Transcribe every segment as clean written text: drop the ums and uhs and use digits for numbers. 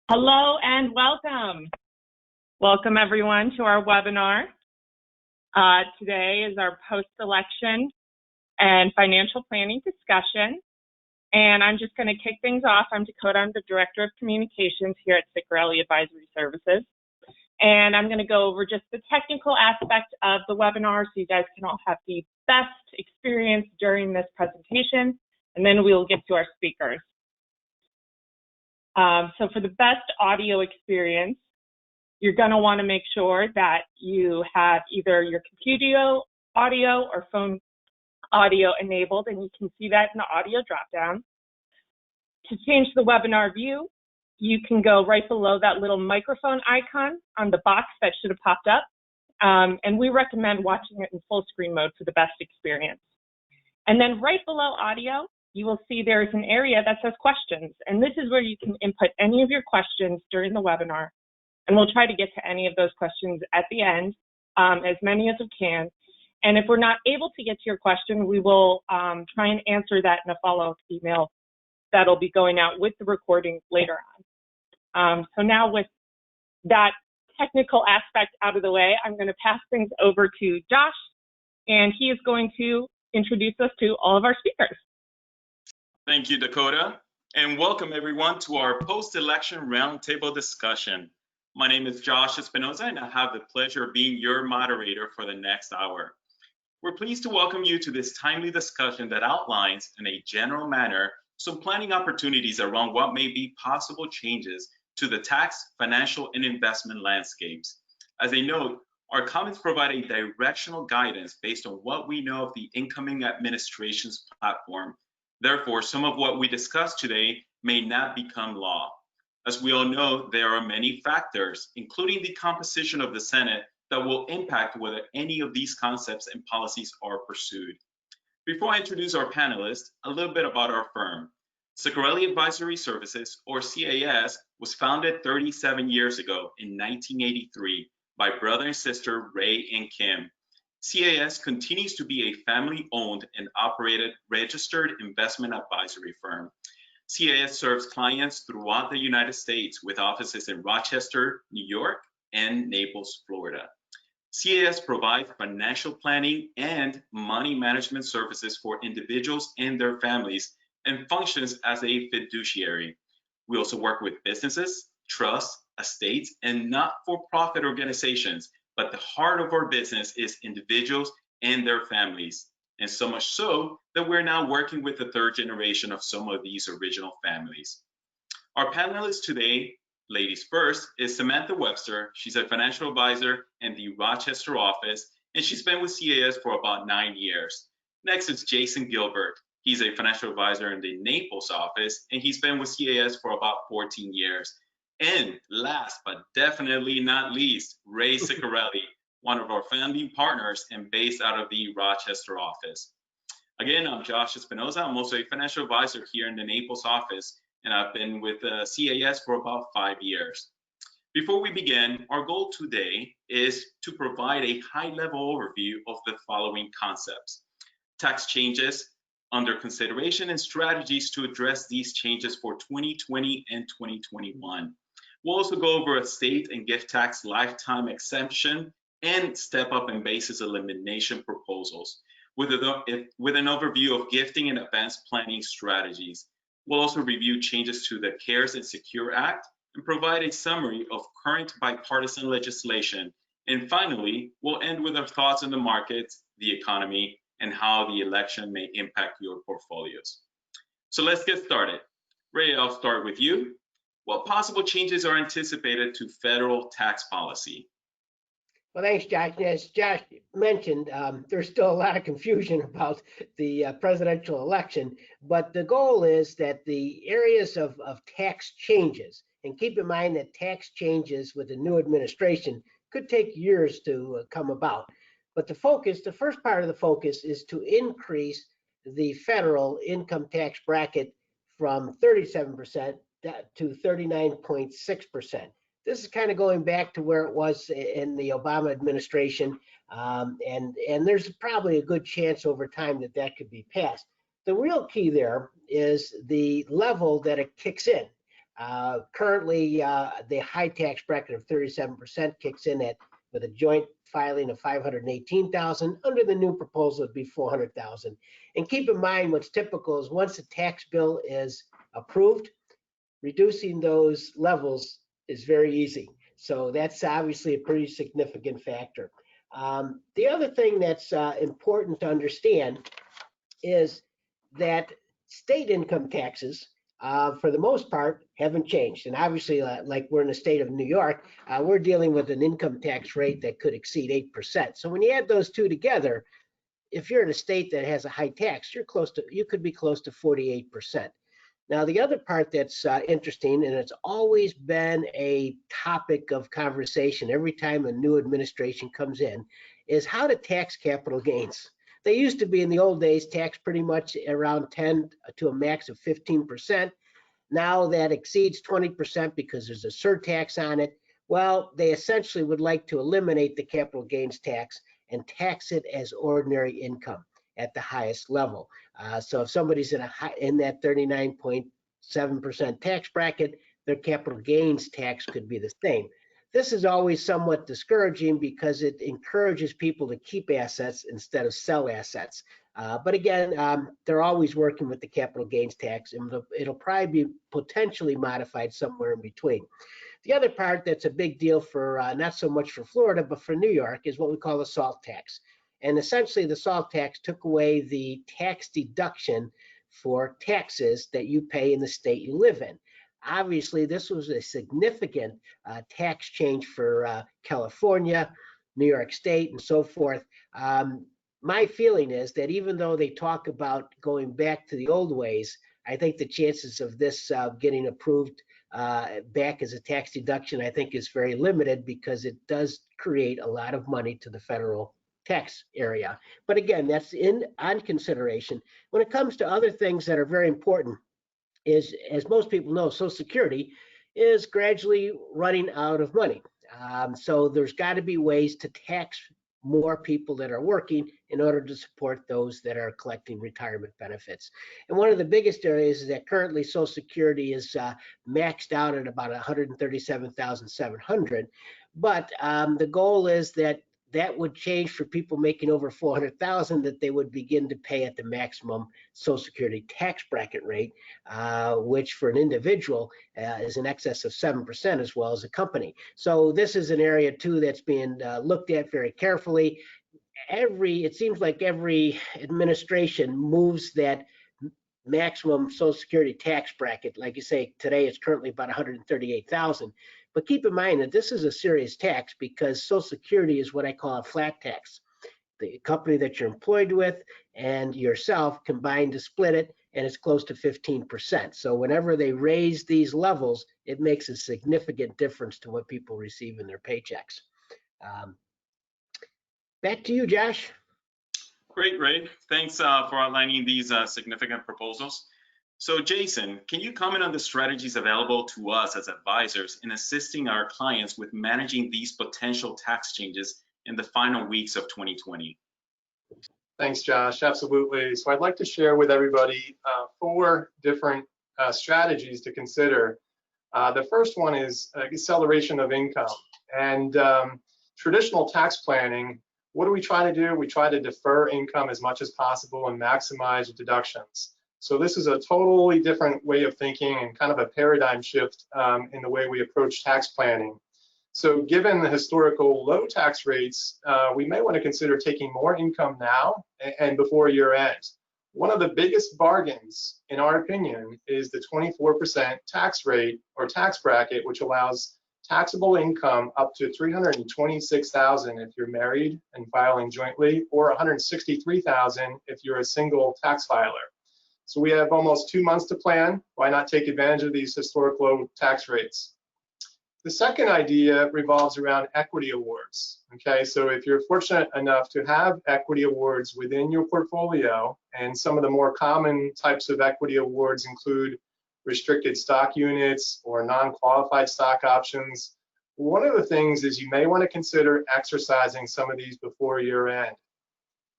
Hello and welcome. Welcome everyone to our webinar. Today is our post-election and financial planning discussion. And I'm just going to kick things off. I'm Dakota. I'm the Director of Communications here at Ciccarelli Advisory Services. And I'm going to go over just the technical aspect of the webinar so you guys can all have the best experience during this presentation. And then we'll get to our speakers. So for the best audio experience, you're going to want to make sure that you have either your computer audio or phone audio enabled, and you can see that in the audio dropdown. To change the webinar view, you can go right below that little microphone icon on the box that should have popped up, and we recommend watching it in full screen mode for the best experience. And then right below audio, you will see there is an area that says questions, and this is where you can input any of your questions during the webinar, and we'll try to get to any of those questions at the end, as many as we can. And if we're not able to get to your question, we will try and answer that in a follow-up email that'll be going out with the recording later on. So now with that technical aspect out of the way, I'm going to pass things over to Josh, and he is going to introduce us to all of our speakers. Thank you, Dakota, and welcome everyone to our post-election roundtable discussion. My name is Josh Espinosa, and I have the pleasure of being your moderator for the next hour. We're pleased to welcome you to this timely discussion that outlines, in a general manner, some planning opportunities around what may be possible changes to the tax, financial, and investment landscapes. As a note, our comments provide a directional guidance based on what we know of the incoming administration's platform. Therefore, some of what we discuss today may not become law. As we all know, there are many factors, including the composition of the Senate, that will impact whether any of these concepts and policies are pursued. Before I introduce our panelists, a little bit about our firm. Ciccarelli Advisory Services, or CAS, was founded 37 years ago in 1983 by brother and sister Ray and Kim. CAS continues to be a family-owned and operated registered investment advisory firm. CAS serves clients throughout the United States with offices in Rochester, New York, and Naples, Florida. CAS provides financial planning and money management services for individuals and their families and functions as a fiduciary. We also work with businesses, trusts, estates, and not-for-profit organizations, but the heart of our business is individuals and their families, and so much so that we're now working with the third generation of some of these original families. Our panelist today, ladies first, is Samantha Webster. She's a financial advisor in the Rochester office, and she's been with CAS for about 9 years. Next is Jasen Gilbert. He's a financial advisor in the Naples office, and he's been with CAS for about 14 years. And last but definitely not least, Ray Ciccarelli, one of our founding partners and based out of the Rochester office. Again, I'm Josh Espinosa. I'm also a financial advisor here in the Naples office, and I've been with CAS for about 5 years. Before we begin, our goal today is to provide a high-level overview of the following concepts: tax changes under consideration and strategies to address these changes for 2020 and 2021. We'll also go over estate and gift tax lifetime exemption and step-up and basis elimination proposals with an overview of gifting and advanced planning strategies. We'll also review changes to the CARES and Secure Act and provide a summary of current bipartisan legislation. And finally, we'll end with our thoughts on the markets, the economy, and how the election may impact your portfolios. So let's get started. Ray, I'll start with you. What possible changes are anticipated to federal tax policy? Well, thanks, Josh. As Josh mentioned, there's still a lot of confusion about the presidential election, but the goal is that the areas of tax changes, and keep in mind that tax changes with the new administration could take years to come about. But the first part of the focus is to increase the federal income tax bracket from 37% to 39.6%. This is kind of going back to where it was in the Obama administration, and there's probably a good chance over time that that could be passed. The real key there is the level that it kicks in. Currently, the high tax bracket of 37% kicks in with a joint filing of 518,000. Under the new proposal, it'd be 400,000. And keep in mind, what's typical is once a tax bill is approved, reducing those levels is very easy. So that's obviously a pretty significant factor. The other thing that's important to understand is that state income taxes, for the most part, haven't changed. And obviously, like we're in the state of New York, we're dealing with an income tax rate that could exceed 8%. So when you add those two together, if you're in a state that has a high tax, you could be close to 48%. Now, the other part that's interesting, and it's always been a topic of conversation every time a new administration comes in, is how to tax capital gains. They used to be, in the old days, taxed pretty much around 10 to a max of 15%. Now that exceeds 20% because there's a surtax on it. Well, they essentially would like to eliminate the capital gains tax and tax it as ordinary income at the highest level. So if somebody's in that 39.7% tax bracket, their capital gains tax could be the same. This is always somewhat discouraging because it encourages people to keep assets instead of sell assets. But again, they're always working with the capital gains tax, and it'll probably be potentially modified somewhere in between. The other part that's a big deal for, not so much for Florida, but for New York, is what we call the SALT tax. And essentially, the SALT tax took away the tax deduction for taxes that you pay in the state you live in. Obviously, this was a significant tax change for California, New York State, and so forth. My feeling is that even though they talk about going back to the old ways, I think the chances of this getting approved back as a tax deduction, I think, is very limited because it does create a lot of money to the federal tax area. But again, that's on consideration. When it comes to other things that are very important, is, as most people know, Social Security is gradually running out of money. So there's got to be ways to tax more people that are working in order to support those that are collecting retirement benefits. And one of the biggest areas is that currently Social Security is maxed out at about $137,700. But the goal is that would change for people making over $400,000, that they would begin to pay at the maximum Social Security tax bracket rate, which for an individual is in excess of 7%, as well as a company. So this is an area too that's being looked at very carefully. It seems like every administration moves that maximum Social Security tax bracket. Like you say, today it's currently about $138,000. But keep in mind that this is a serious tax because Social Security is what I call a flat tax. The company that you're employed with and yourself combined to split it, and it's close to 15%. So whenever they raise these levels, it makes a significant difference to what people receive in their paychecks. Back to you, Josh. Great, Ray. Thanks for outlining these significant proposals. So Jason, can you comment on the strategies available to us as advisors in assisting our clients with managing these potential tax changes in the final weeks of 2020? Thanks, Josh. Absolutely. So I'd like to share with everybody 4 different strategies to consider. The first one is acceleration of income. And traditional tax planning, what do we try to do? We try to defer income as much as possible and maximize deductions. So this is a totally different way of thinking and kind of a paradigm shift in the way we approach tax planning. So given the historical low tax rates, we may want to consider taking more income now and before year end. One of the biggest bargains, in our opinion, is the 24% tax rate or tax bracket, which allows taxable income up to $326,000 if you're married and filing jointly, or $163,000 if you're a single tax filer. So we have almost 2 months to plan. Why not take advantage of these historic low tax rates? The second idea revolves around equity awards. Okay, so if you're fortunate enough to have equity awards within your portfolio, and some of the more common types of equity awards include restricted stock units or non-qualified stock options, one of the things is you may want to consider exercising some of these before year end.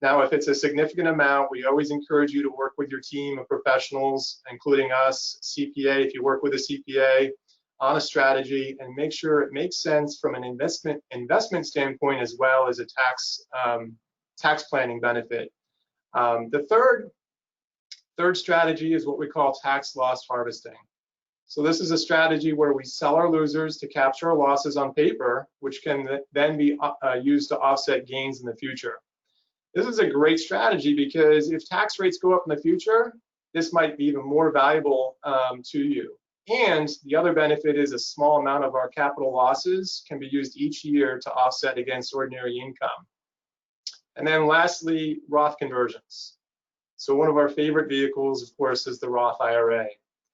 Now, if it's a significant amount, we always encourage you to work with your team of professionals, including us, CPA, if you work with a CPA, on a strategy, and make sure it makes sense from an investment standpoint as well as a tax planning benefit. The third strategy is what we call tax loss harvesting. So this is a strategy where we sell our losers to capture our losses on paper, which can then be used to offset gains in the future. This is a great strategy because if tax rates go up in the future, this might be even more valuable to you. And the other benefit is a small amount of our capital losses can be used each year to offset against ordinary income. And then lastly, Roth conversions. So one of our favorite vehicles, of course, is the Roth IRA.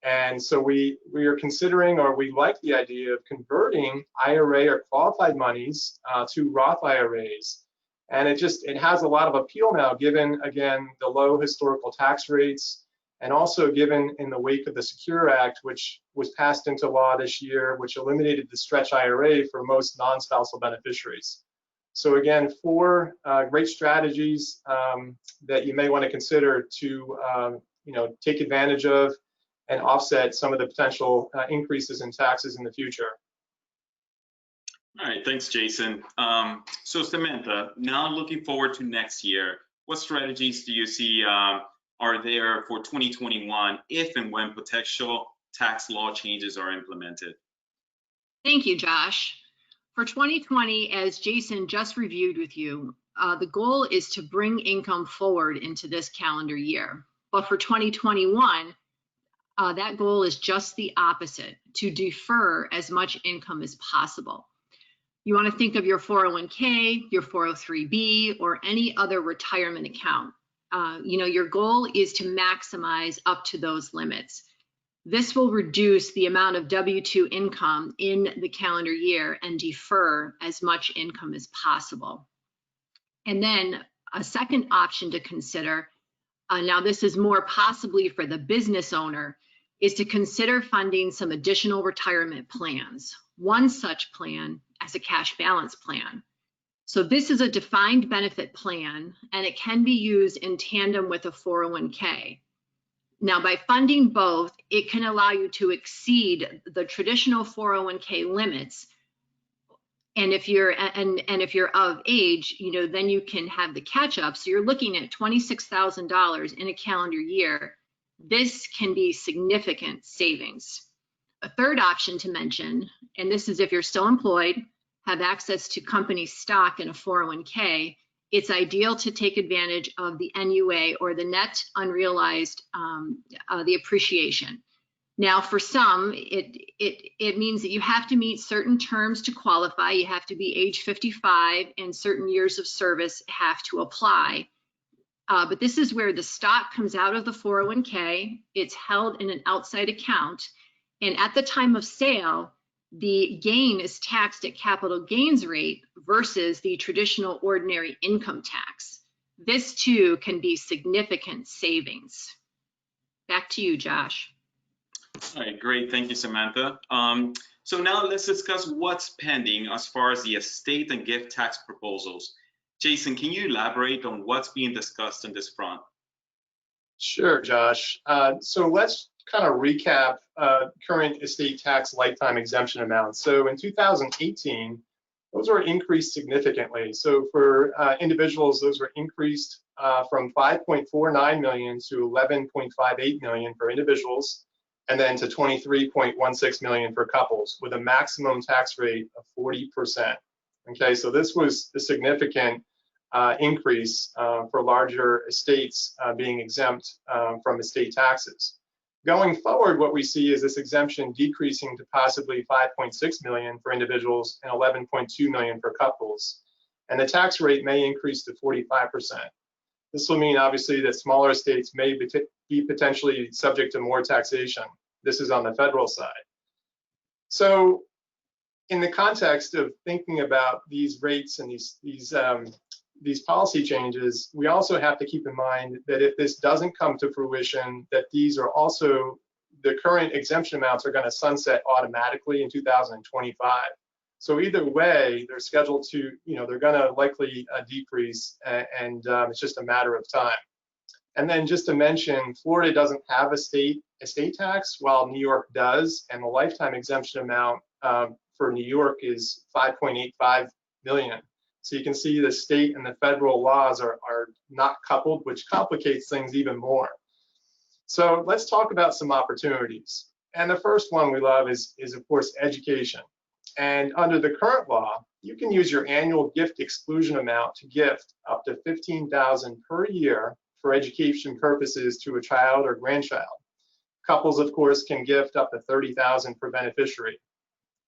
And so we are considering, or we like the idea of converting IRA or qualified monies to Roth IRAs. And it has a lot of appeal now, given, again, the low historical tax rates, and also given in the wake of the Secure Act, which was passed into law this year, which eliminated the stretch IRA for most non-spousal beneficiaries. So again, 4 great strategies that you may want to consider to take advantage of and offset some of the potential increases in taxes in the future. All right, thanks, Jason. So Samantha, now looking forward to next year, what strategies do you see are there for 2021 if and when potential tax law changes are implemented? Thank you, Josh. For 2020, as Jason just reviewed with you, the goal is to bring income forward into this calendar year. But for 2021, that goal is just the opposite, to defer as much income as possible. You want to think of your 401k, your 403b, or any other retirement account. Your goal is to maximize up to those limits. This will reduce the amount of W-2 income in the calendar year and defer as much income as possible. And then a second option to consider, now this is more possibly for the business owner, is to consider funding some additional retirement plans. One such plan as a cash balance plan. So this is a defined benefit plan, and it can be used in tandem with a 401k. Now, by funding both, it can allow you to exceed the traditional 401k limits. And if you're of age, then you can have the catch up. So you're looking at $26,000 in a calendar year. This can be significant savings. A third option to mention, and this is if you're still employed, have access to company stock in a 401k, it's ideal to take advantage of the NUA, or the net unrealized, the appreciation. Now, for some, it means that you have to meet certain terms to qualify. You have to be age 55, and certain years of service have to apply. But this is where the stock comes out of the 401k. It's held in an outside account, and at the time of sale, the gain is taxed at capital gains rate versus the traditional ordinary income tax. This too can be significant savings. Back to you, Josh. All right, great. Thank you, Samantha. So now let's discuss what's pending as far as the estate and gift tax proposals. Jason, can you elaborate on what's being discussed on this front? Sure, Josh. So let's kind of recap current estate tax lifetime exemption amounts. So in 2018, those were increased significantly. So for individuals, those were increased from 5.49 million to 11.58 million for individuals, and then to 23.16 million for couples, with a maximum tax rate of 40%. Okay, so this was a significant increase for larger estates being exempt from estate taxes. Going forward, what we see is this exemption decreasing to possibly 5.6 million for individuals and 11.2 million for couples. And the tax rate may increase to 45%. This will mean, obviously, that smaller estates may be potentially subject to more taxation. This is on the federal side. So in the context of thinking about these rates and these policy changes, we also have to keep in mind that if this doesn't come to fruition, that these are also, the current exemption amounts are going to sunset automatically in 2025. So either way, they're scheduled to, they're going to likely decrease, and it's just a matter of time. And then just to mention, Florida doesn't have a state tax, while New York does, and the lifetime exemption amount for New York is $5.85 million. So you can see the state and the federal laws are not coupled, which complicates things even more. So let's talk about some opportunities. And the first one we love is of course, education. And under the current law, you can use your annual gift exclusion amount to gift up to $15,000 per year for education purposes to a child or grandchild. Couples, of course, can gift up to $30,000 per beneficiary.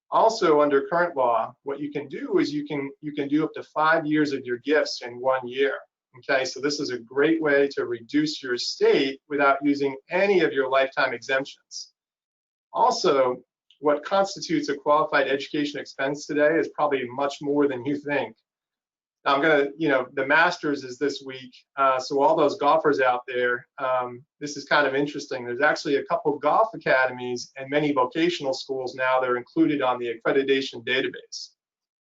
Also, under current law, what you can do is you can do up to 5 years of your gifts in 1 year. Okay, so this is a great way to reduce your estate without using any of your lifetime exemptions. Also, what constitutes a qualified education expense today is probably much more than you think. I'm gonna, the Masters is this week, so all those golfers out there, this is kind of interesting. There's actually a couple of golf academies and many vocational schools now that are included on the accreditation database.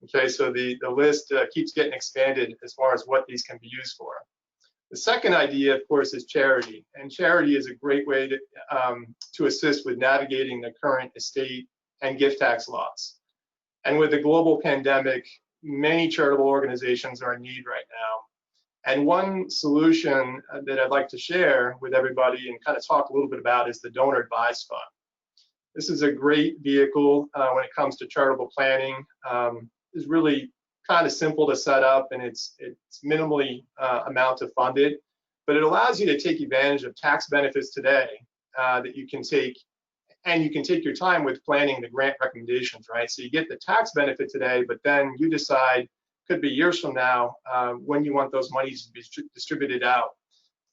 Okay, so the list keeps getting expanded as far as what these can be used for. The second idea, of course, is charity, and charity is a great way to assist with navigating the current estate and gift tax laws. And with the global pandemic, many charitable organizations are in need right now. And one solution that I'd like to share with everybody and kind of talk a little bit about is the Donor Advised Fund. This is a great vehicle when it comes to charitable planning. It's really kind of simple to set up, and it's minimally amount to fund it, but it allows you to take advantage of tax benefits today that you can take, and you can take your time with planning the grant recommendations, right? So you get the tax benefit today, but then you decide, could be years from now, when you want those monies to be distributed out.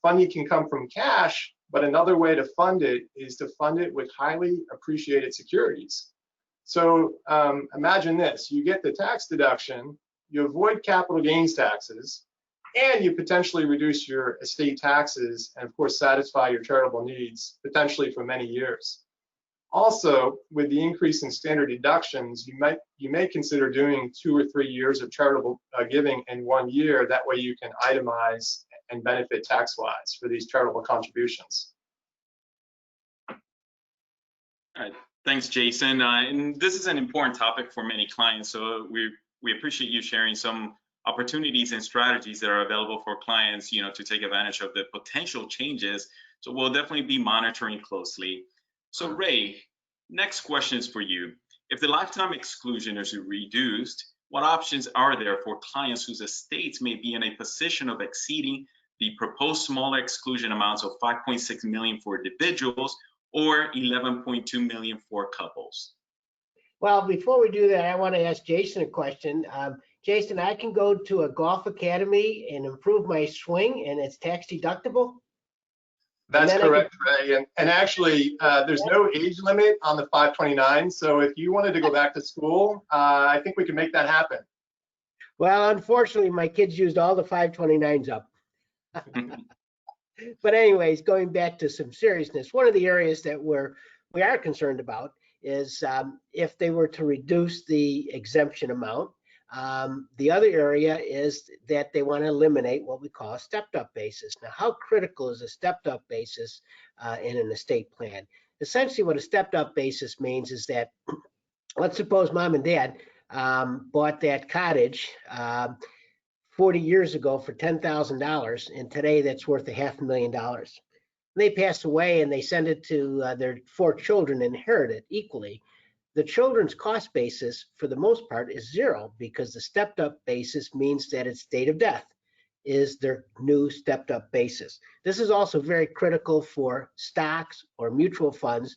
Funding can come from cash, but another way to fund it is to fund it with highly appreciated securities. So imagine this, you get the tax deduction, you avoid capital gains taxes, and you potentially reduce your estate taxes, and of course satisfy your charitable needs, potentially for many years. Also, with the increase in standard deductions, you may consider doing 2 or 3 years of charitable giving in 1 year. That way you can itemize and benefit tax-wise for these charitable contributions. All right. Thanks, Jason. And this is an important topic for many clients, so we appreciate you sharing some opportunities and strategies that are available for clients, to take advantage of the potential changes. So we'll definitely be monitoring closely. So Ray, next question is for you. If the lifetime exclusion is reduced, what options are there for clients whose estates may be in a position of exceeding the proposed smaller exclusion amounts of $5.6 million for individuals or $11.2 million for couples? Well, before we do that, I want to ask Jason a question. Jason, I can go to a golf academy and improve my swing, and it's tax deductible? That's correct, Ray. And actually, there's no age limit on the 529. So if you wanted to go back to school, I think we can make that happen. Well, unfortunately, my kids used all the 529s up. But anyways, going back to some seriousness, one of the areas that we are concerned about is if they were to reduce the exemption amount. The other area is that they want to eliminate what we call a stepped-up basis. Now, how critical is a stepped-up basis in an estate plan? Essentially, what a stepped-up basis means is that, let's suppose mom and dad bought that cottage 40 years ago for $10,000, and today that's worth $500,000. They pass away and they send it to their 4 children, inherit it equally. The children's cost basis, for the most part, is 0 because the stepped-up basis means that its date of death is their new stepped-up basis. This is also very critical for stocks or mutual funds.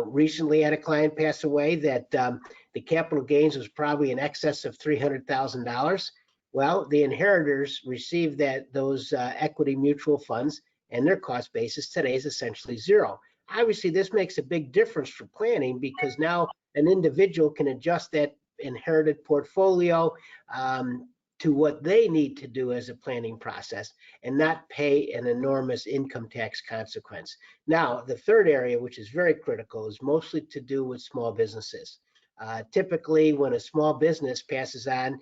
Recently, had a client pass away that the capital gains was probably in excess of $300,000. Well, the inheritors received those equity mutual funds, and their cost basis today is essentially 0. Obviously, this makes a big difference for planning because now an individual can adjust that inherited portfolio to what they need to do as a planning process and not pay an enormous income tax consequence. Now, the third area, which is very critical, is mostly to do with small businesses. Typically, when a small business passes on,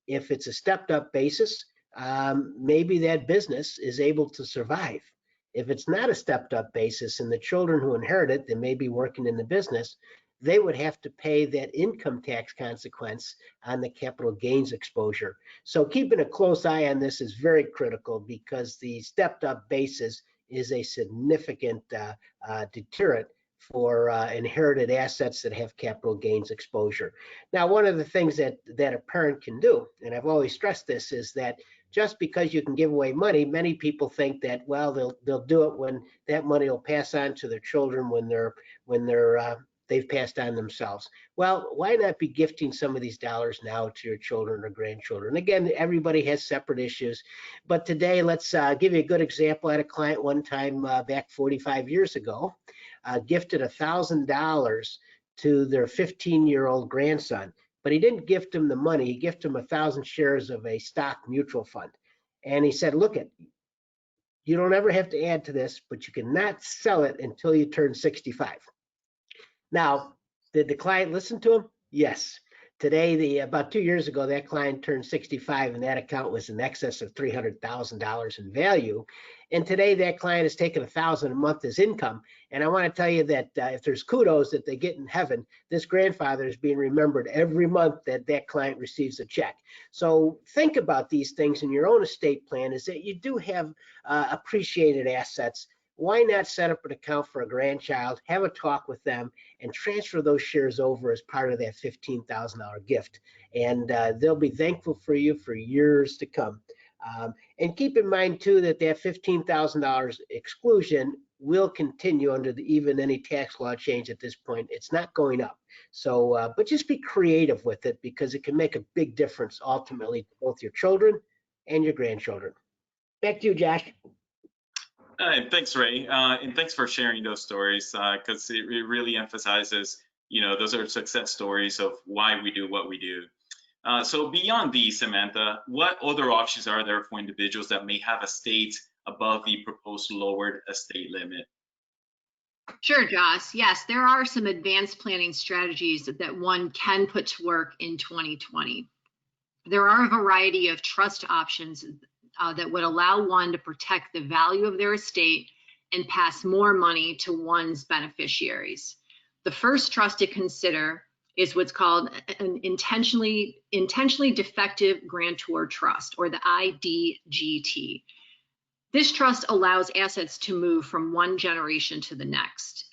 if it's a stepped up basis, maybe that business is able to survive. If it's not a stepped up basis and the children who inherit it, they may be working in the business, they would have to pay that income tax consequence on the capital gains exposure. So keeping a close eye on this is very critical, because the stepped up basis is a significant deterrent for inherited assets that have capital gains exposure. Now, one of the things that a parent can do, and I've always stressed this, is that just because you can give away money, many people think that, well, they'll do it when that money will pass on to their children when they've passed on themselves. Well, why not be gifting some of these dollars now to your children or grandchildren? Again, everybody has separate issues, but today, let's give you a good example. I had a client one time back 45 years ago, gifted $1,000 to their 15-year-old grandson, but he didn't gift him the money. He gifted him 1,000 shares of a stock mutual fund. And he said, look, you don't ever have to add to this, but you cannot sell it until you turn 65. Now, did the client listen to him? Yes. Today, about 2 years ago, that client turned 65 and that account was in excess of $300,000 in value. And today that client is taking $1,000 a month as income. And I want to tell you that if there's kudos that they get in heaven, this grandfather is being remembered every month that client receives a check. So think about these things in your own estate plan, is that you do have appreciated assets. Why not set up an account for a grandchild, have a talk with them, and transfer those shares over as part of that $15,000 gift? And they'll be thankful for you for years to come. And keep in mind, too, that $15,000 exclusion will continue under even any tax law change at this point. It's not going up. So, but just be creative with it, because it can make a big difference ultimately to both your children and your grandchildren. Back to you, Josh. Thanks, Ray, and thanks for sharing those stories, because it really emphasizes, those are success stories of why we do what we do. So beyond these, Samantha, what other options are there for individuals that may have estates above the proposed lowered estate limit? Sure, Josh. Yes, there are some advanced planning strategies that one can put to work in 2020. There are a variety of trust options that would allow one to protect the value of their estate and pass more money to one's beneficiaries. The first trust to consider is what's called an intentionally defective grantor trust, or the IDGT. This trust allows assets to move from one generation to the next.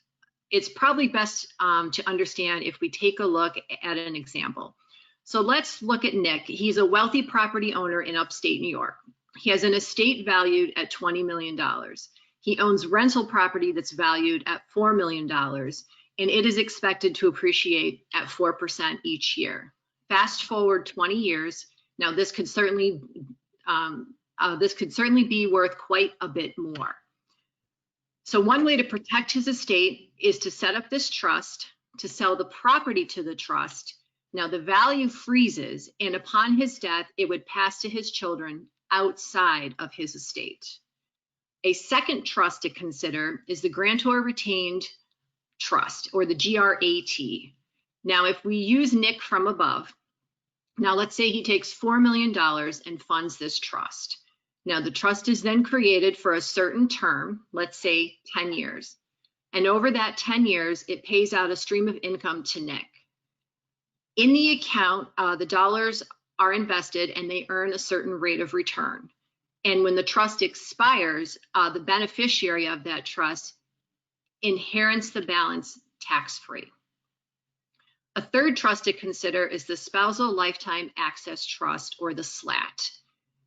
It's probably best to understand if we take a look at an example. So let's look at Nick. He's a wealthy property owner in upstate New York. He has an estate valued at $20 million. He owns rental property that's valued at $4 million, and it is expected to appreciate at 4% each year. Fast forward 20 years, now this could certainly be worth quite a bit more. So one way to protect his estate is to set up this trust, to sell the property to the trust. Now the value freezes, and upon his death, it would pass to his children outside of his estate. A second trust to consider is the grantor retained trust, or the GRAT. Now, if we use Nick from above, now let's say he takes $4 million and funds this trust. Now the trust is then created for a certain term, let's say 10 years. And over that 10 years, it pays out a stream of income to Nick. In the account, the dollars are invested and they earn a certain rate of return. And when the trust expires, the beneficiary of that trust inherits the balance tax-free. A third trust to consider is the Spousal Lifetime Access Trust, or the SLAT.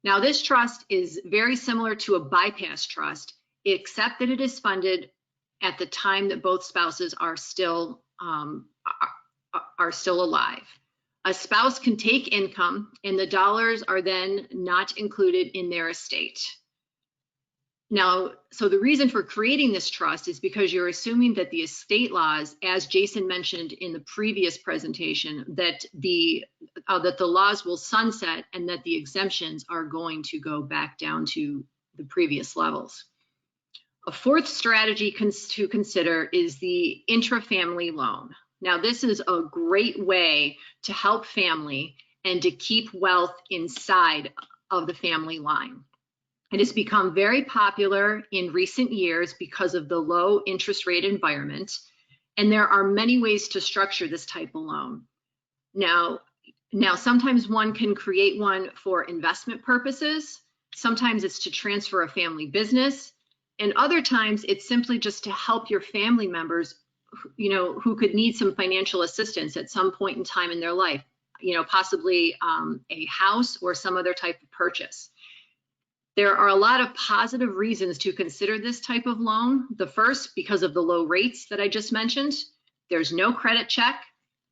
Now this trust is very similar to a bypass trust, except that it is funded at the time that both spouses are still alive. A spouse can take income and the dollars are then not included in their estate. Now, so the reason for creating this trust is because you're assuming that the estate laws, as Jason mentioned in the previous presentation, that the laws will sunset and that the exemptions are going to go back down to the previous levels. A fourth strategy to consider is the intrafamily loan. Now, this is a great way to help family and to keep wealth inside of the family line. It has become very popular in recent years because of the low interest rate environment, and there are many ways to structure this type of loan. Now sometimes one can create one for investment purposes. Sometimes it's to transfer a family business, and other times it's simply just to help your family members, who could need some financial assistance at some point in time in their life, possibly a house or some other type of purchase. There are a lot of positive reasons to consider this type of loan. The first, because of the low rates that I just mentioned. There's no credit check,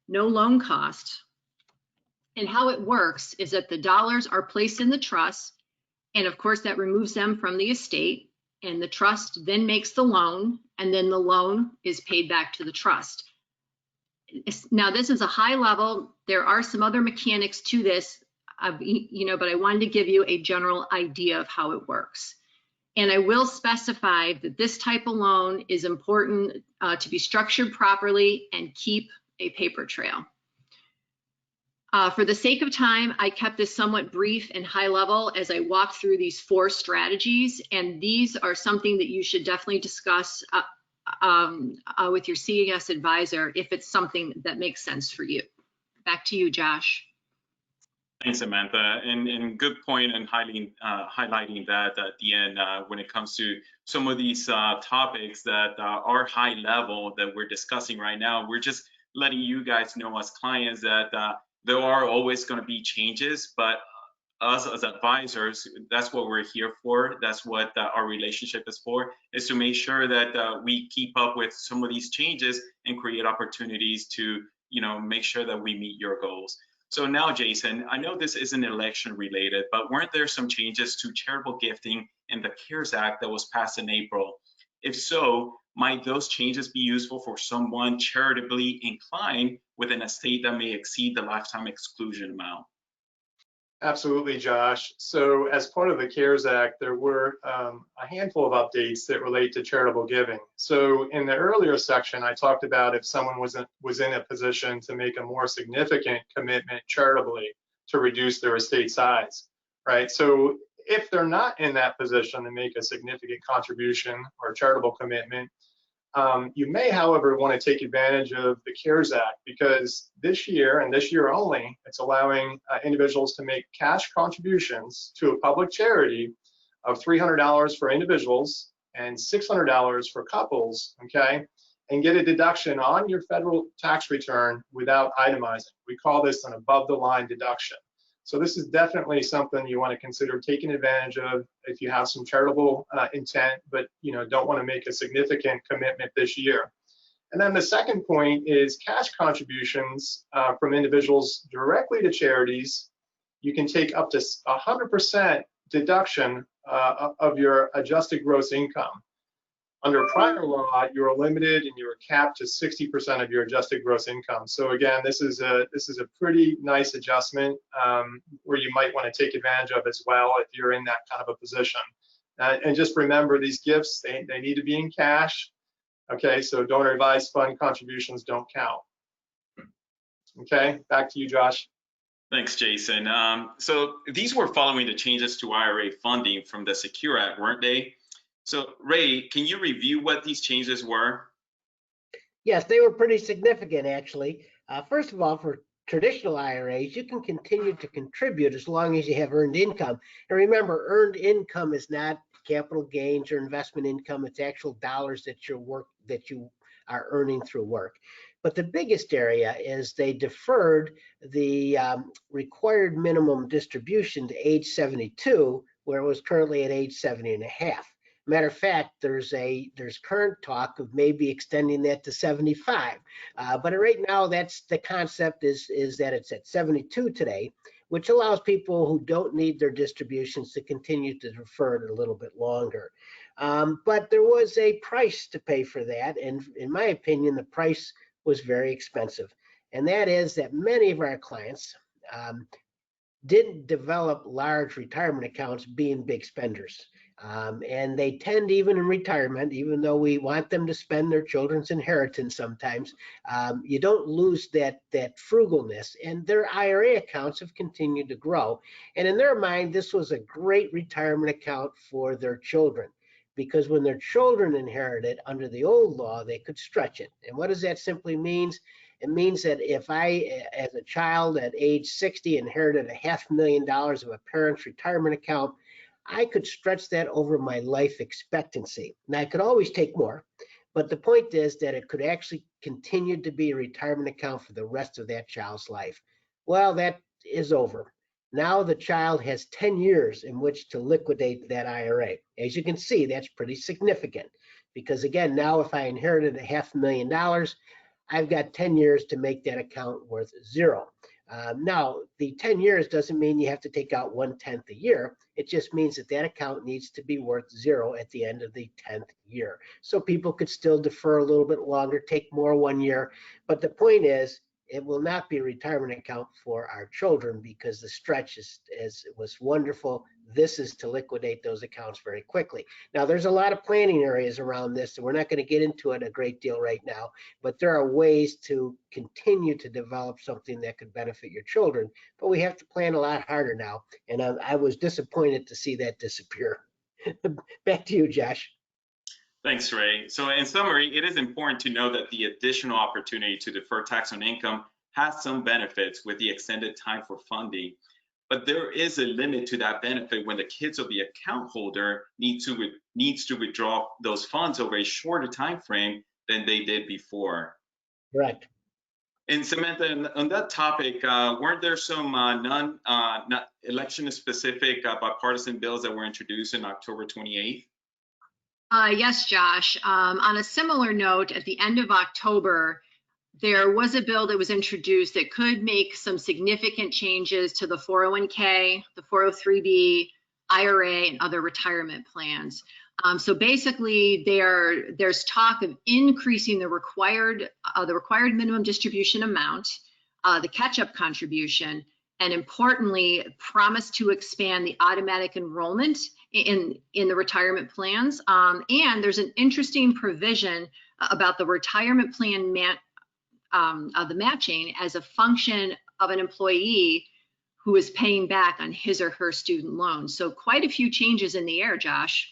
no loan cost. And how it works is that the dollars are placed in the trust, and of course that removes them from the estate, and the trust then makes the loan, and then the loan is paid back to the trust. Now, this is a high level. There are some other mechanics to this, but I wanted to give you a general idea of how it works. And I will specify that this type of loan is important to be structured properly and keep a paper trail. For the sake of time, I kept this somewhat brief and high level as I walked through these 4 strategies, and these are something that you should definitely discuss with your CES advisor if it's something that makes sense for you. Back to you, Josh. Thanks, Samantha, and good point in highlighting that at the end when it comes to some of these topics that are high level that we're discussing right now. We're just letting you guys know as clients that there are always going to be changes, but us as advisors, that's what we're here for. That's what our relationship is for, is to make sure that we keep up with some of these changes and create opportunities to, make sure that we meet your goals. So now, Jason, I know this isn't election related, but weren't there some changes to charitable gifting in the CARES Act that was passed in April? If so, might those changes be useful for someone charitably inclined within a state that may exceed the lifetime exclusion amount? Absolutely, Josh. So as part of the CARES Act, there were a handful of updates that relate to charitable giving. So in the earlier section, I talked about if someone was in a position to make a more significant commitment charitably to reduce their estate size, right? So if they're not in that position to make a significant contribution or charitable commitment, you may, however, want to take advantage of the CARES Act, because this year and this year only, it's allowing individuals to make cash contributions to a public charity of $300 for individuals and $600 for couples, okay, and get a deduction on your federal tax return without itemizing. We call this an above the line deduction. So this is definitely something you want to consider taking advantage of if you have some charitable intent, but don't want to make a significant commitment this year. And then the second point is cash contributions from individuals directly to charities. You can take up to 100% deduction of your adjusted gross income. Under prior law, you are limited and you are capped to 60% of your adjusted gross income. So again, this is a pretty nice adjustment where you might want to take advantage of as well if you're in that kind of a position. And just remember, these gifts, they need to be in cash. Okay, so donor advised fund contributions don't count. Okay, back to you, Josh. Thanks, Jason. So these were following the changes to IRA funding from the Secure Act, weren't they? So Ray, can you review what these changes were? Yes, they were pretty significant, actually. First of all, for traditional IRAs, you can continue to contribute as long as you have earned income. And remember, earned income is not capital gains or investment income. It's actual dollars that you are earning through work. But the biggest area is they deferred the required minimum distribution to age 72, where it was currently at age 70 and a half. Matter of fact, there's current talk of maybe extending that to 75. But right now, that's the concept is that it's at 72 today, which allows people who don't need their distributions to continue to defer it a little bit longer. But there was a price to pay for that. And in my opinion, the price was very expensive. And that is that many of our clients didn't develop large retirement accounts being big spenders. And they tend, even in retirement, even though we want them to spend their children's inheritance sometimes, you don't lose that frugalness. And their IRA accounts have continued to grow. And in their mind, this was a great retirement account for their children, because when their children inherited under the old law, they could stretch it. And what does that simply mean? It means that if I, as a child at age 60, inherited $500,000 of a parent's retirement account, I could stretch that over my life expectancy. Now, I could always take more, but the point is that it could actually continue to be a retirement account for the rest of that child's life. Well, that is over. Now the child has 10 years in which to liquidate that IRA. As you can see, that's pretty significant, because again, now if I inherited $500,000, I've got 10 years to make that account worth zero. Now, the 10 years doesn't mean you have to take out 1/10 a year. It just means that that account needs to be worth zero at the end of the 10th year. So people could still defer a little bit longer, take more 1 year. But the point is, it will not be a retirement account for our children, because the stretch was wonderful. This is to liquidate those accounts very quickly. Now, there's a lot of planning areas around this, and we're not going to get into it a great deal right now, but there are ways to continue to develop something that could benefit your children. But we have to plan a lot harder now, and I was disappointed to see that disappear. Back to you, Josh. Thanks, Ray. So in summary, it is important to know that the additional opportunity to defer tax on income has some benefits with the extended time for funding, but there is a limit to that benefit when the kids of the account holder needs to withdraw those funds over a shorter time frame than they did before. Correct. And Samantha, on that topic, weren't there some not election-specific bipartisan bills that were introduced on October 28th? Yes, Josh. On a similar note, at the end of October, there was a bill that was introduced that could make some significant changes to the 401k, the 403b, IRA, and other retirement plans. So basically, there's talk of increasing the required minimum distribution amount, the catch-up contribution, and importantly, promise to expand the automatic enrollment in the retirement plans. And there's an interesting provision about the retirement plan of the matching as a function of an employee who is paying back on his or her student loan. So quite a few changes in the air, Josh.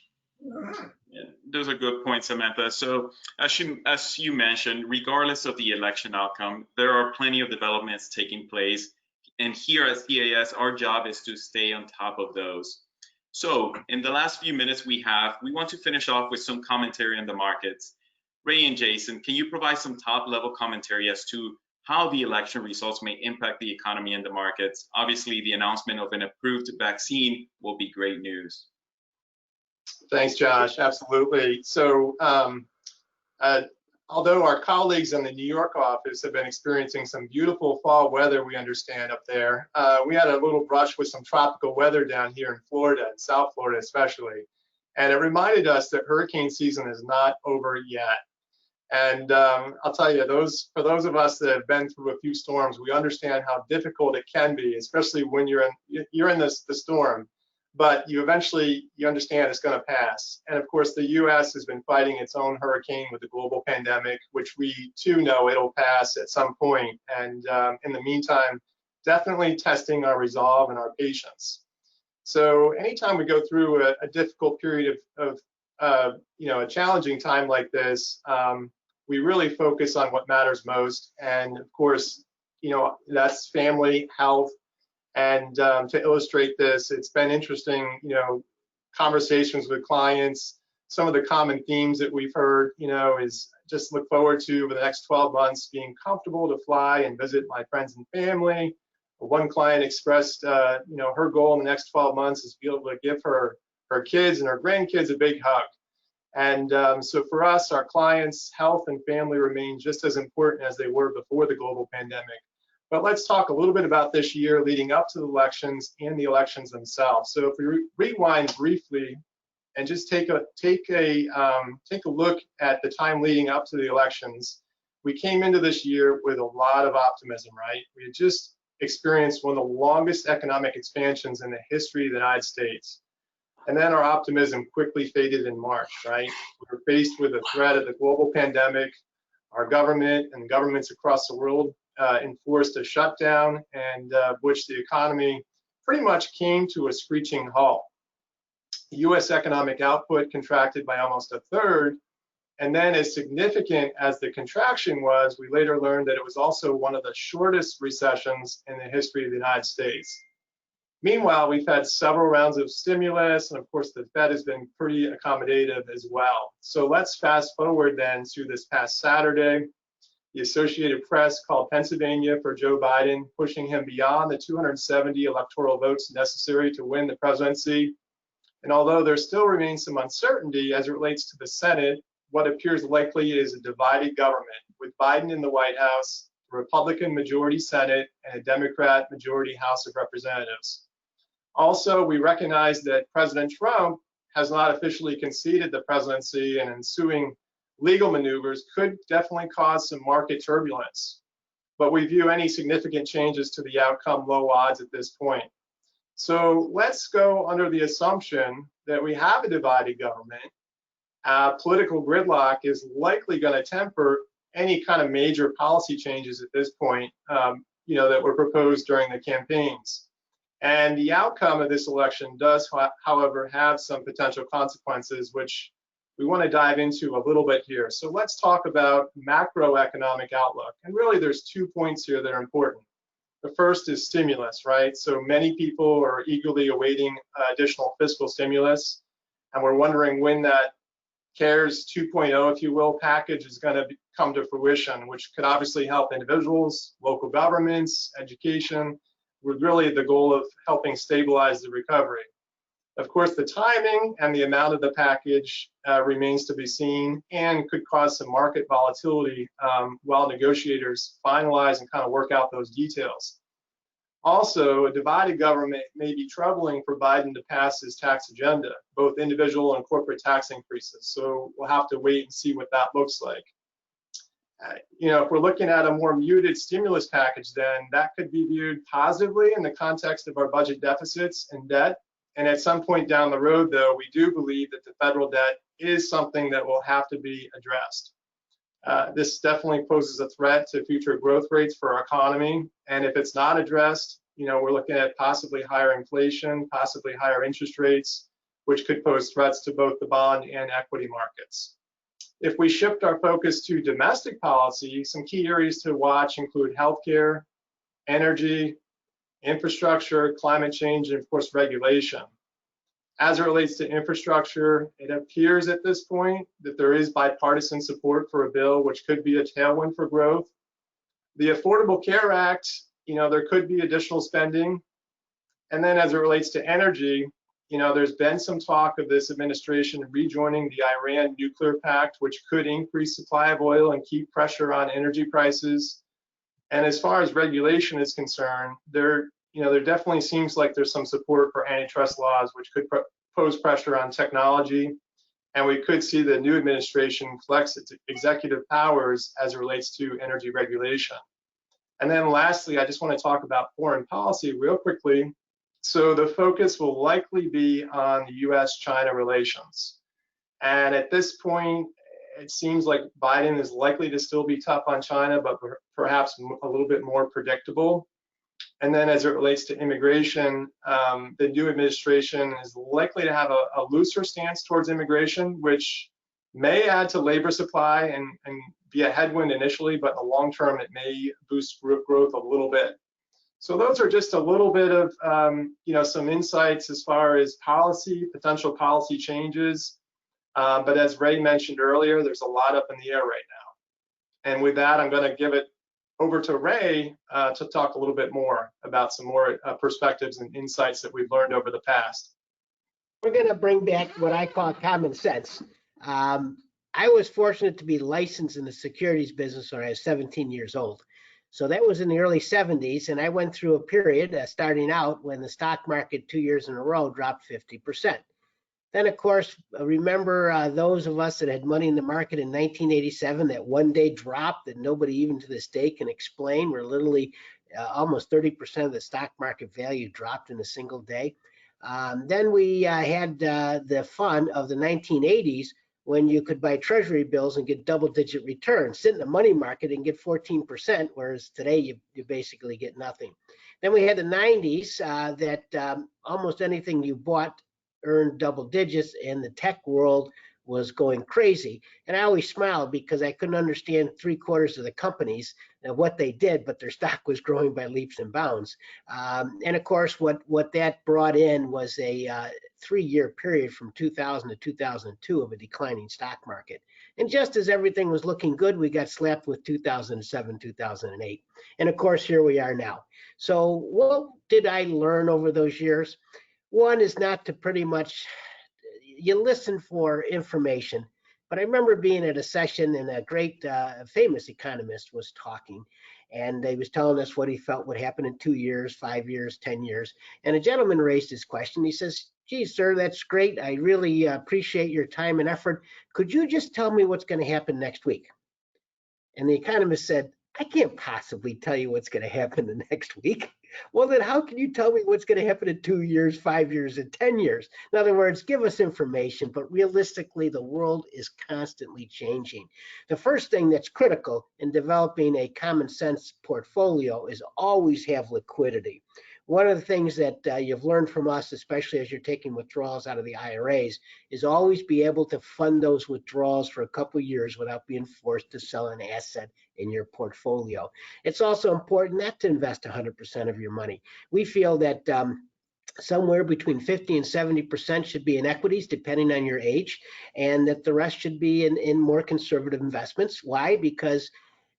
Yeah, those are good points, Samantha. So as you mentioned, regardless of the election outcome, there are plenty of developments taking place. And here at CAS, our job is to stay on top of those. So in the last few minutes we want to finish off with some commentary on the markets. Ray and Jason, can you provide some top-level commentary as to how the election results may impact the economy and the markets? Obviously, the announcement of an approved vaccine will be great news. Thanks, Josh. Absolutely. So although our colleagues in the New York office have been experiencing some beautiful fall weather, we understand up there, we had a little brush with some tropical weather down here in Florida, and South Florida especially. And it reminded us that hurricane season is not over yet. And I'll tell you, for those of us that have been through a few storms, we understand how difficult it can be, especially when you're in the storm. But you understand it's going to pass. And of course, the U.S. has been fighting its own hurricane with the global pandemic, which we too know it'll pass at some point. And in the meantime, definitely testing our resolve and our patience. So anytime we go through a difficult period of a challenging time like this, we really focus on what matters most. And of course, that's family, health. And to illustrate this, it's been interesting, conversations with clients. Some of the common themes that we've heard, is just look forward to over the next 12 months being comfortable to fly and visit my friends and family. One client expressed, her goal in the next 12 months is to be able to give her kids and her grandkids a big hug. And so for us, our clients' health and family remain just as important as they were before the global pandemic. But let's talk a little bit about this year leading up to the elections and the elections themselves. So if we rewind briefly and just take a look at the time leading up to the elections, we came into this year with a lot of optimism, right? We had just experienced one of the longest economic expansions in the history of the United States. And then our optimism quickly faded in March, right? We were faced with the threat of the global pandemic. Our government and governments across the world enforced a shutdown, and which the economy pretty much came to a screeching halt. U.S. economic output contracted by almost a third. And then, as significant as the contraction was, we later learned that it was also one of the shortest recessions in the history of the United States. Meanwhile, we've had several rounds of stimulus, and of course, the Fed has been pretty accommodative as well. So let's fast forward then to this past Saturday. The Associated Press called Pennsylvania for Joe Biden, pushing him beyond the 270 electoral votes necessary to win the presidency. And although there still remains some uncertainty as it relates to the Senate, what appears likely is a divided government, with Biden in the White House, a Republican majority Senate, and a Democrat majority House of Representatives. Also, we recognize that President Trump has not officially conceded the presidency, and ensuing legal maneuvers could definitely cause some market turbulence. But we view any significant changes to the outcome low odds at this point. So let's go under the assumption that we have a divided government. Political gridlock is likely going to temper any kind of major policy changes at this point, that were proposed during the campaigns. And the outcome of this election does, however, have some potential consequences, which we want to dive into a little bit here. So let's talk about macroeconomic outlook. And really, there's 2 points here that are important. The first is stimulus, right? So many people are eagerly awaiting additional fiscal stimulus, and we're wondering when that CARES 2.0, if you will, package is going to come to fruition, which could obviously help individuals, local governments, education, with really the goal of helping stabilize the recovery. Of course, the timing and the amount of the package remains to be seen and could cause some market volatility while negotiators finalize and kind of work out those details. Also, a divided government may be troubling for Biden to pass his tax agenda, both individual and corporate tax increases. So we'll have to wait and see what that looks like. If we're looking at a more muted stimulus package, then that could be viewed positively in the context of our budget deficits and debt. And at some point down the road, though, we do believe that the federal debt is something that will have to be addressed. This definitely poses a threat to future growth rates for our economy. And if it's not addressed, we're looking at possibly higher inflation, possibly higher interest rates, which could pose threats to both the bond and equity markets. If we shift our focus to domestic policy, some key areas to watch include healthcare, energy, infrastructure, climate change, and of course, regulation. As it relates to infrastructure, it appears at this point that there is bipartisan support for a bill which could be a tailwind for growth. The Affordable Care Act, there could be additional spending. And then as it relates to energy, there's been some talk of this administration rejoining the Iran nuclear pact, which could increase supply of oil and keep pressure on energy prices. And as far as regulation is concerned, there definitely seems like there's some support for antitrust laws, which could pose pressure on technology. And we could see the new administration flex its executive powers as it relates to energy regulation. And then lastly, I just want to talk about foreign policy real quickly. So the focus will likely be on the US-China relations. And at this point, it seems like Biden is likely to still be tough on China, but perhaps a little bit more predictable. And then as it relates to immigration, the new administration is likely to have a looser stance towards immigration, which may add to labor supply and be a headwind initially, but in the long term, it may boost growth a little bit. So those are just a little bit of some insights as far as potential policy changes. But as Ray mentioned earlier, there's a lot up in the air right now. And with that, I'm going to give it over to Ray to talk a little bit more about some more perspectives and insights that we've learned over the past. We're going to bring back what I call common sense. I was fortunate to be licensed in the securities business when I was 17 years old. So that was in the early 70s, and I went through a period starting out when the stock market 2 years in a row dropped 50%. Then, of course, remember those of us that had money in the market in 1987, that one-day drop that nobody even to this day can explain, where literally almost 30% of the stock market value dropped in a single day. Then we had the fun of the 1980s when you could buy treasury bills and get double-digit returns, sit in the money market and get 14%, whereas today you basically get nothing. Then we had the 90s that almost anything you bought earned double digits, and the tech world was going crazy. And I always smiled because I couldn't understand 3/4 of the companies and what they did, but their stock was growing by leaps and bounds. And of course, what that brought in was a 3-year period from 2000 to 2002 of a declining stock market. And just as everything was looking good, we got slapped with 2007, 2008. And of course, here we are now. So what did I learn over those years? One is not to pretty much, you listen for information. But I remember being at a session and a great famous economist was talking, and he was telling us what he felt would happen in 2 years, 5 years, 10 years. And a gentleman raised his question. He says, "Geez, sir, that's great. I really appreciate your time and effort. Could you just tell me what's going to happen next week?" And the economist said, "I can't possibly tell you what's going to happen the next week." Well, then how can you tell me what's going to happen in 2 years, 5 years, and 10 years? In other words, give us information, but realistically, the world is constantly changing. The first thing that's critical in developing a common sense portfolio is always have liquidity. One of the things that you've learned from us, especially as you're taking withdrawals out of the IRAs, is always be able to fund those withdrawals for a couple of years without being forced to sell an asset in your portfolio. It's also important not to invest 100% of your money. We feel that somewhere between 50 and 70% should be in equities, depending on your age, and that the rest should be in more conservative investments. Why? Because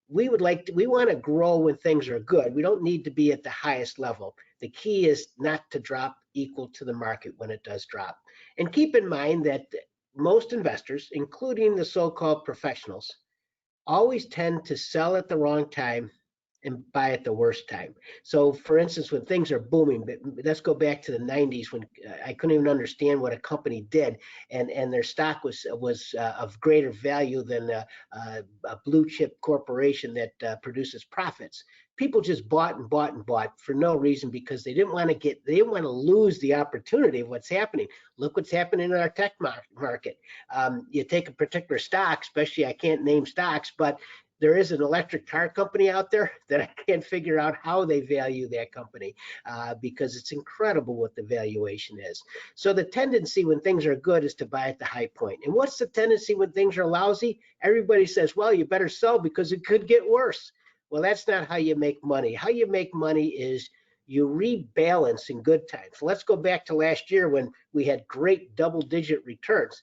we want to grow when things are good. We don't need to be at the highest level. The key is not to drop equal to the market when it does drop. And keep in mind that most investors, including the so-called professionals, always tend to sell at the wrong time and buy at the worst time. So for instance, when things are booming, let's go back to the 90s when I couldn't even understand what a company did, and their stock was of greater value than a blue chip corporation that produces profits. People just bought and bought and bought for no reason because they didn't want to lose the opportunity of what's happening. Look what's happening in our tech market. You take a particular stock, especially I can't name stocks, but there is an electric car company out there that I can't figure out how they value that company because it's incredible what the valuation is. So the tendency when things are good is to buy at the high point. And what's the tendency when things are lousy? Everybody says, well, you better sell because it could get worse. Well, that's not how you make money. How you make money is you rebalance in good times. Let's go back to last year when we had great double-digit returns.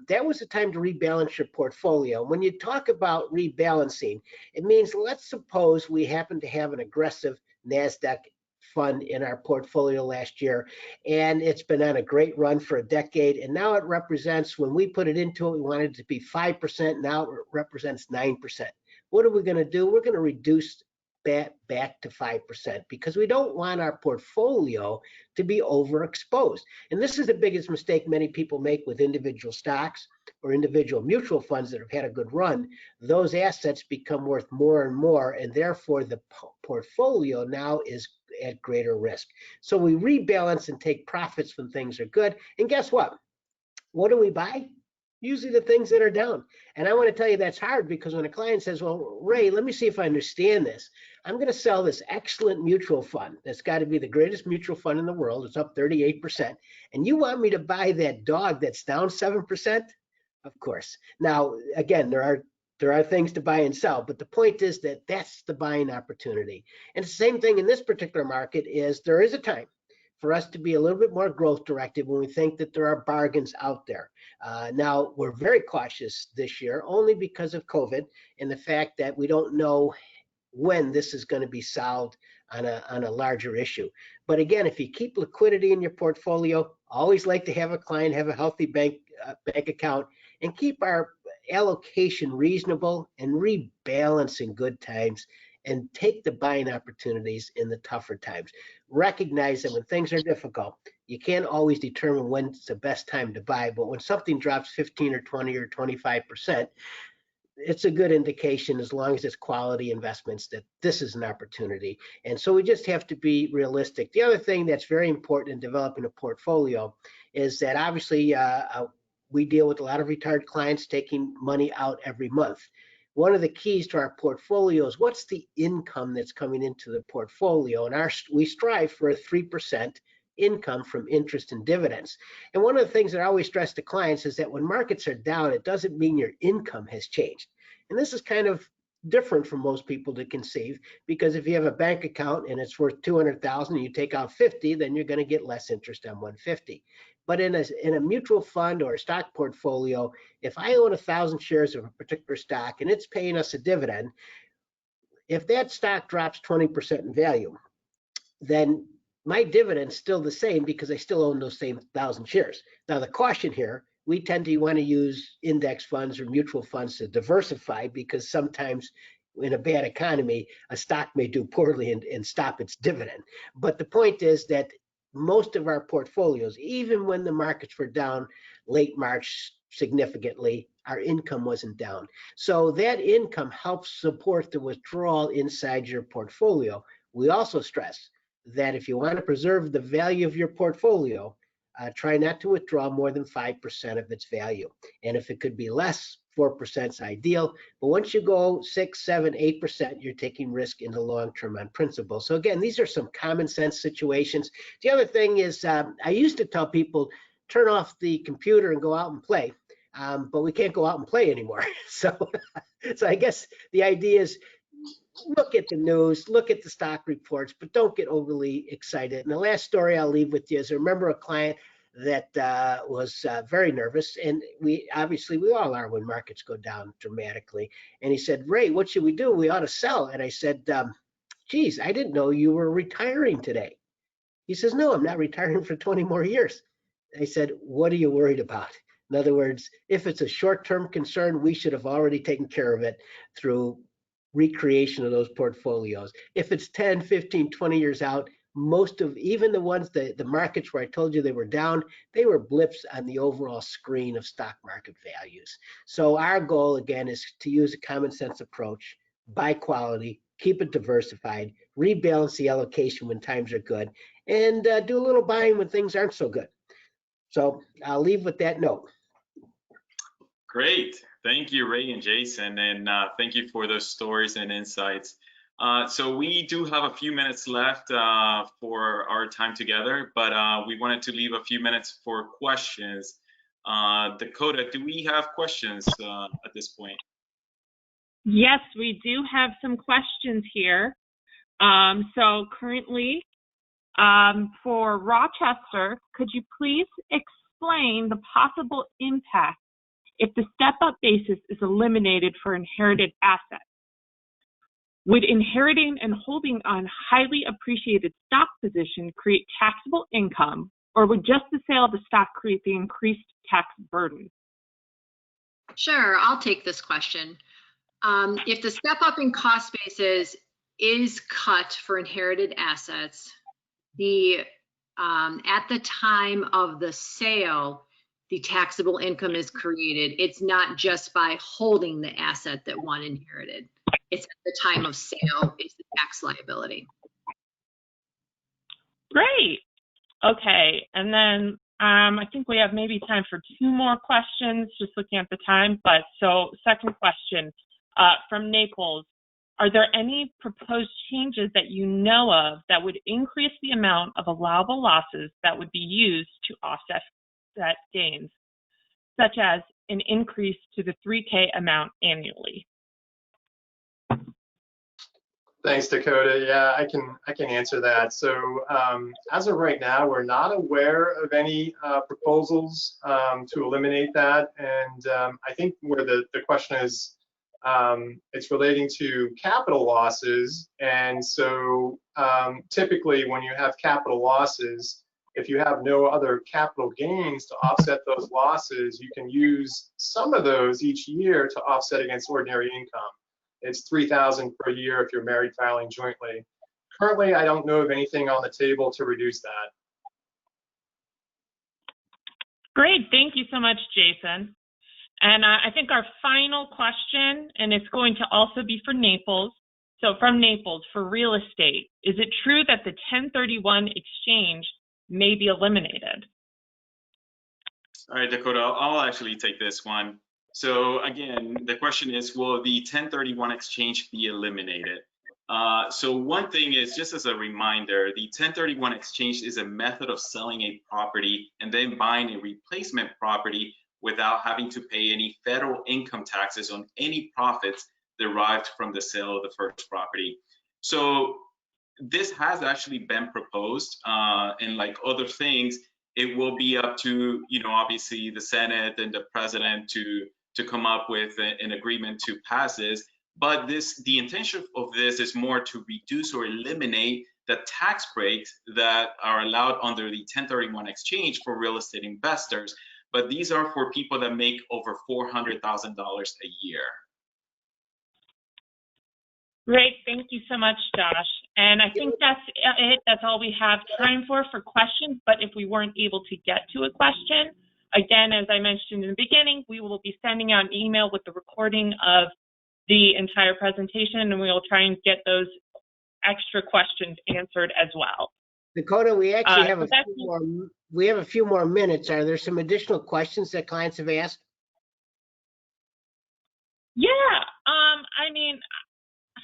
That was the time to rebalance your portfolio. When you talk about rebalancing, it means let's suppose we happen to have an aggressive NASDAQ fund in our portfolio last year, and it's been on a great run for a decade, and now it represents, when we put it into it, we wanted it to be 5%, now it represents 9%. What are we going to do? We're going to reduce back to 5% because we don't want our portfolio to be overexposed. And this is the biggest mistake many people make with individual stocks or individual mutual funds that have had a good run. Those assets become worth more and more, and therefore the portfolio now is at greater risk. So we rebalance and take profits when things are good. And guess what? What do we buy? Usually the things that are down. And I want to tell you that's hard because when a client says, well, Ray, let me see if I understand this. I'm going to sell this excellent mutual fund that's got to be the greatest mutual fund in the world. It's up 38%. And you want me to buy that dog that's down 7%? Of course. Now, again, there are things to buy and sell, but the point is that that's the buying opportunity. And the same thing in this particular market is there is a time for us to be a little bit more growth directed when we think that there are bargains out there. Now, we're very cautious this year only because of COVID and the fact that we don't know when this is going to be solved on a larger issue. But again, if you keep liquidity in your portfolio, always like to have a client have a healthy bank account and keep our allocation reasonable and rebalance in good times and take the buying opportunities in the tougher times. Recognize that when things are difficult, you can't always determine when's the best time to buy, but when something drops 15 or 20 or 25%, it's a good indication, as long as it's quality investments, that this is an opportunity. And so we just have to be realistic. The other thing that's very important in developing a portfolio is that obviously we deal with a lot of retired clients taking money out every month. One of the keys to our portfolio is what's the income that's coming into the portfolio, and we strive for a 3% income from interest and dividends. And one of the things that I always stress to clients is that when markets are down, it doesn't mean your income has changed. And this is kind of different for most people to conceive, because if you have a bank account and it's worth 200,000 and you take out 50, then you're going to get less interest on 150. But in a mutual fund or a stock portfolio, if I own 1,000 shares of a particular stock and it's paying us a dividend, if that stock drops 20% in value, then my dividend's still the same because I still own those same 1,000 shares. Now, the caution here, we tend to want to use index funds or mutual funds to diversify, because sometimes in a bad economy, a stock may do poorly and stop its dividend. But the point is that most of our portfolios, even when the markets were down late March significantly, our income wasn't down. So that income helps support the withdrawal inside your portfolio. We also stress that if you want to preserve the value of your portfolio, try not to withdraw more than 5% of its value. And if it could be less, 4% is ideal. But once you go 6, 7, 8%, you're taking risk in the long term on principal. So again, these are some common sense situations. The other thing is, I used to tell people, turn off the computer and go out and play. But we can't go out and play anymore. So I guess the idea is, look at the news, look at the stock reports, but don't get overly excited. And the last story I'll leave with you is, I remember a client that was very nervous, and we all are when markets go down dramatically. And he said, "Ray, what should we do? We ought to sell." And I said, "Geez, I didn't know you were retiring today." He says, "No, I'm not retiring for 20 more years." I said, "What are you worried about?" In other words, if it's a short-term concern, we should have already taken care of it through recreation of those portfolios. If it's 10, 15, 20 years out, most of, even the ones, the markets where I told you they were down, they were blips on the overall screen of stock market values. So our goal, again, is to use a common sense approach, buy quality, keep it diversified, rebalance the allocation when times are good, and do a little buying when things aren't so good. So I'll leave with that note. Great. Thank you, Ray and Jason, and thank you for those stories and insights. So we do have a few minutes left for our time together, but we wanted to leave a few minutes for questions. Dakota, do we have questions at this point? Yes, we do have some questions here. So currently, for Rochester, could you please explain the possible impact if the step-up basis is eliminated for inherited assets? Would inheriting and holding on highly appreciated stock position create taxable income, or would just the sale of the stock create the increased tax burden? Sure, I'll take this question. If the step up in cost basis is cut for inherited assets, at the time of the sale, the taxable income is created. It's not just by holding the asset that one inherited. It's at the time of sale is the tax liability. Great. Okay, and then I think we have maybe time for 2 more questions, just looking at the time. But so second question from Naples. Are there any proposed changes that you know of that would increase the amount of allowable losses that would be used to offset gains, such as an increase to the 3K amount annually? Thanks, Dakota. Yeah, I can answer that. So as of right now, we're not aware of any proposals to eliminate that. And I think where the question is, it's relating to capital losses. And so typically when you have capital losses, if you have no other capital gains to offset those losses, you can use some of those each year to offset against ordinary income. It's $3,000 per year if you're married filing jointly. Currently, I don't know of anything on the table to reduce that. Great, thank you so much, Jason. And I think our final question, and it's going to also be for Naples. So from Naples, for real estate, is it true that the 1031 exchange may be eliminated? All right, Dakota, I'll actually take this one. So again, the question is, will the 1031 exchange be eliminated? So one thing is, just as a reminder, the 1031 exchange is a method of selling a property and then buying a replacement property without having to pay any federal income taxes on any profits derived from the sale of the first property. So this has actually been proposed, and like other things, it will be up to, obviously the Senate and the president to come up with an agreement to pass this. But the intention of this is more to reduce or eliminate the tax breaks that are allowed under the 1031 exchange for real estate investors. But these are for people that make over $400,000 a year. Great, thank you so much, Josh. And I think that's it. That's all we have time for questions. But if we weren't able to get to a question, again, as I mentioned in the beginning, we will be sending out an email with the recording of the entire presentation, and we will try and get those extra questions answered as well. Dakota, we actually have a few more minutes. Are there some additional questions that clients have asked? Yeah, I mean,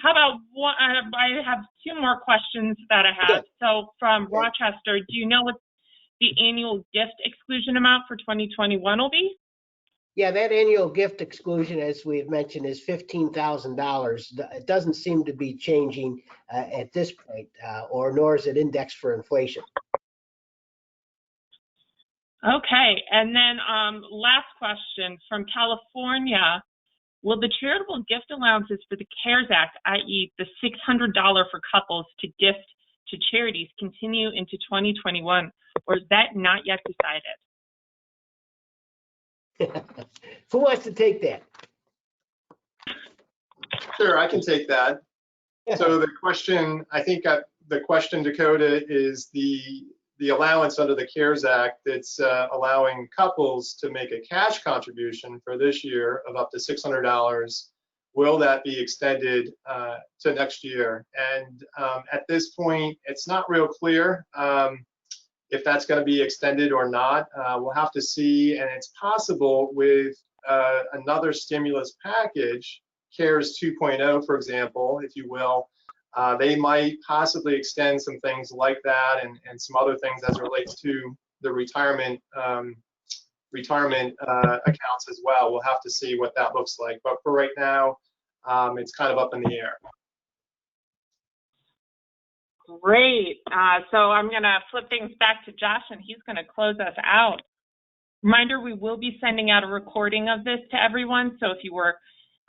how about one? I have two more questions that I have. So from Rochester, do you know what the annual gift exclusion amount for 2021 will be? Yeah, that annual gift exclusion, as we've mentioned, is $15,000. It doesn't seem to be changing at this point, nor is it indexed for inflation. Okay, and then last question from California. Will the charitable gift allowances for the CARES Act, i.e. the $600 for couples to gift to charities, continue into 2021, or is that not yet decided? Who wants to take that? Sure, I can take that. So the question, I think the question, Dakota, is the allowance under the CARES Act that's allowing couples to make a cash contribution for this year of up to $600. Will that be extended to next year? And at this point, it's not real clear if that's going to be extended or not. We'll have to see, and it's possible with another stimulus package, CARES 2.0, for example, if you will, they might possibly extend some things like that and some other things as it relates to the retirement accounts as well. We'll have to see what that looks like. But for right now, it's kind of up in the air. Great. So I'm going to flip things back to Josh, and he's going to close us out. Reminder, we will be sending out a recording of this to everyone. So if you were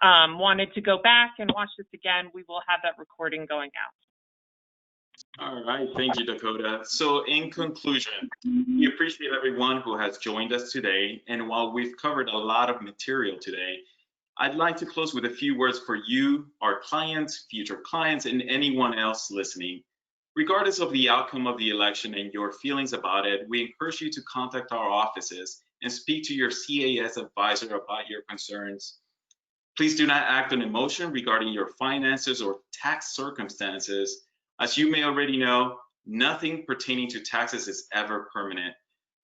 wanted to go back and watch this again, we will have that recording going out. All right, thank you, Dakota. So in conclusion, we appreciate everyone who has joined us today. And while we've covered a lot of material today, I'd like to close with a few words for you, our clients, future clients, and anyone else listening. Regardless of the outcome of the election and your feelings about it, we encourage you to contact our offices and speak to your CAS advisor about your concerns. Please do not act on emotion regarding your finances or tax circumstances. As you may already know, nothing pertaining to taxes is ever permanent.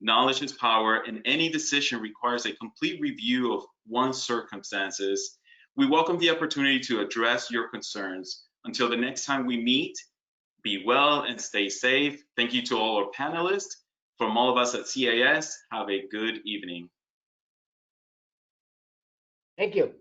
Knowledge is power, and any decision requires a complete review of one's circumstances. We welcome the opportunity to address your concerns. Until the next time we meet, be well and stay safe. Thank you to all our panelists. From all of us at CAS, have a good evening. Thank you.